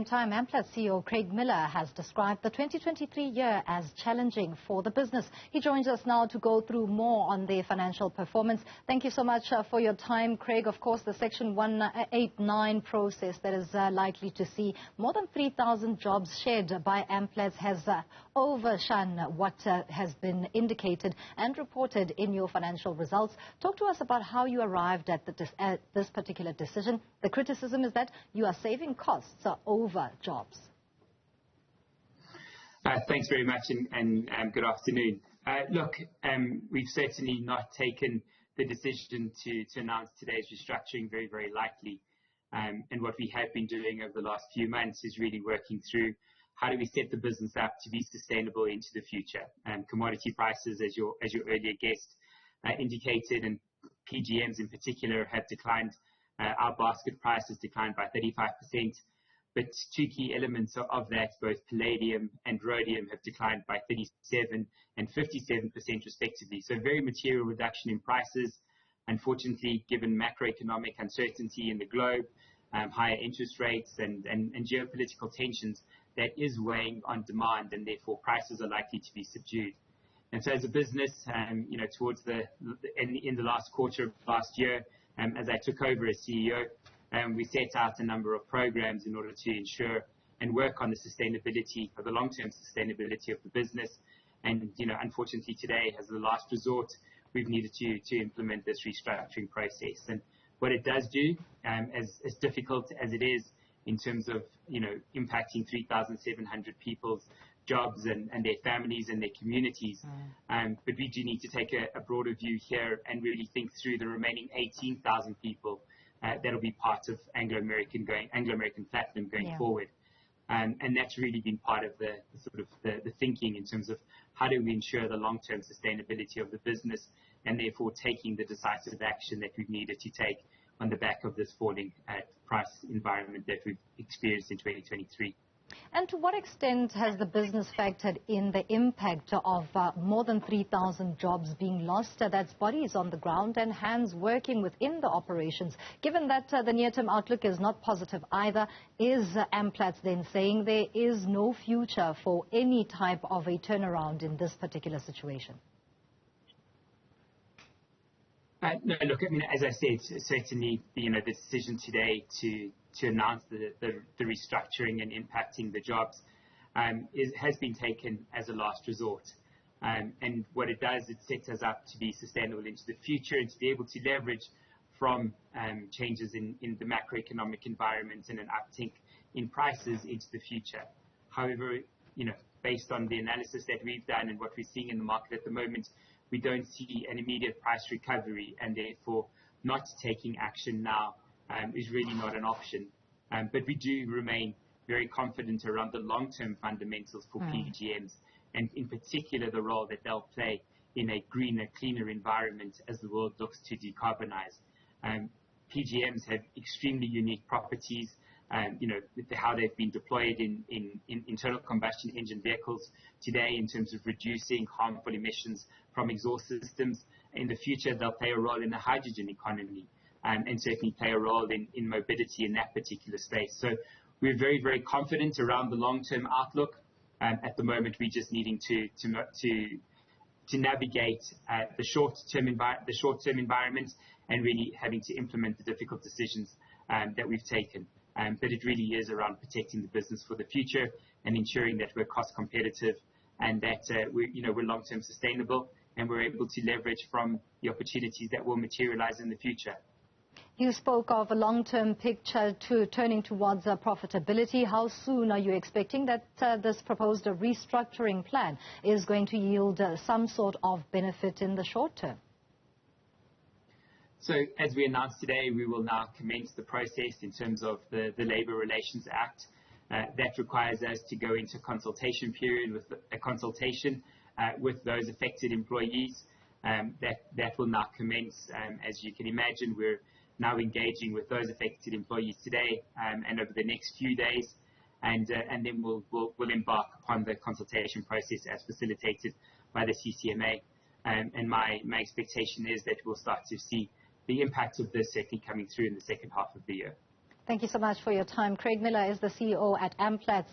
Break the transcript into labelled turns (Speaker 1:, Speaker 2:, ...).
Speaker 1: same time, Amplats CEO Craig Miller has described the 2023 year as challenging for the business. He joins us now to go through more on the financial performance. Thank you so much for your time, Craig. Of course, the Section 189 process that is likely to see more than 3,000 jobs shed by Amplats has overshone what has been indicated and reported in your financial results. Talk to us about how you arrived at this particular decision. The criticism is that you are saving costs over jobs.
Speaker 2: Thanks very much and good afternoon. We've certainly not taken the decision to announce today's restructuring very lightly. And what we have been doing over the last few months is really working through how do we set the business up to be sustainable into the future. Commodity prices, as your earlier guest indicated, and PGMs in particular have declined. Our basket price has declined by 35%, but two key elements of that, both palladium and rhodium, have declined by 37% and 57% respectively. So very material reduction in prices. Unfortunately, given macroeconomic uncertainty in the globe, higher interest rates and geopolitical tensions, that is weighing on demand, and therefore prices are likely to be subdued. And so as a business, towards in the last quarter of last year, as I took over as CEO, we set out a number of programs in order to ensure and work on the sustainability, or the long-term sustainability of the business. And, unfortunately today, as the last resort, we've needed to implement this restructuring process. And what it does do, as difficult as it is in terms of, impacting 3,700 people's jobs and their families and their communities. But we do need to take a broader view here and really think through the remaining 18,000 people that'll be part of Anglo American Platinum going forward. And that's really been part of the thinking in terms of how do we ensure the long-term sustainability of the business, and therefore taking the decisive action that we've needed to take on the back of this falling price environment that we've experienced in 2023.
Speaker 1: And to what extent has the business factored in the impact of more than 3,000 jobs being lost? That's bodies on the ground and hands working within the operations. Given that the near-term outlook is not positive either, is Amplats then saying there is no future for any type of a turnaround in this particular situation?
Speaker 2: No, look, as I said, certainly, the decision today to announce the restructuring and impacting the jobs has been taken as a last resort. And what it does, it sets us up to be sustainable into the future and to be able to leverage from changes in the macroeconomic environment and an uptick in prices into the future. However, based on the analysis that we've done and what we're seeing in the market at the moment, we don't see an immediate price recovery, and therefore not taking action now is really not an option. But we do remain very confident around the long-term fundamentals for PGMs, and in particular the role that they'll play in a greener, cleaner environment as the world looks to decarbonize. PGMs have extremely unique properties, how they've been deployed in internal combustion engine vehicles today in terms of reducing harmful emissions from exhaust systems. In the future, they'll play a role in the hydrogen economy, and certainly play a role in mobility in that particular space. So we're very confident around the long-term outlook. At the moment, we're just needing to navigate the short-term environment and really having to implement the difficult decisions that we've taken. But it really is around protecting the business for the future and ensuring that we're cost competitive and that we're long-term sustainable, and we're able to leverage from the opportunities that will materialize in the future.
Speaker 1: You spoke of a long-term picture to turning towards profitability. How soon are you expecting that this proposed restructuring plan is going to yield some sort of benefit in the short term?
Speaker 2: So as we announced today, we will now commence the process in terms of the Labour Relations Act. That requires us to go into consultation period with a consultation with those affected employees. That will now commence. As you can imagine, we're now engaging with those affected employees today and over the next few days, and then we'll embark upon the consultation process as facilitated by the CCMA. And my expectation is that we'll start to see the impact of this certainly coming through in the second half of the year.
Speaker 1: Thank you so much for your time. Craig Miller is the CEO at Amplats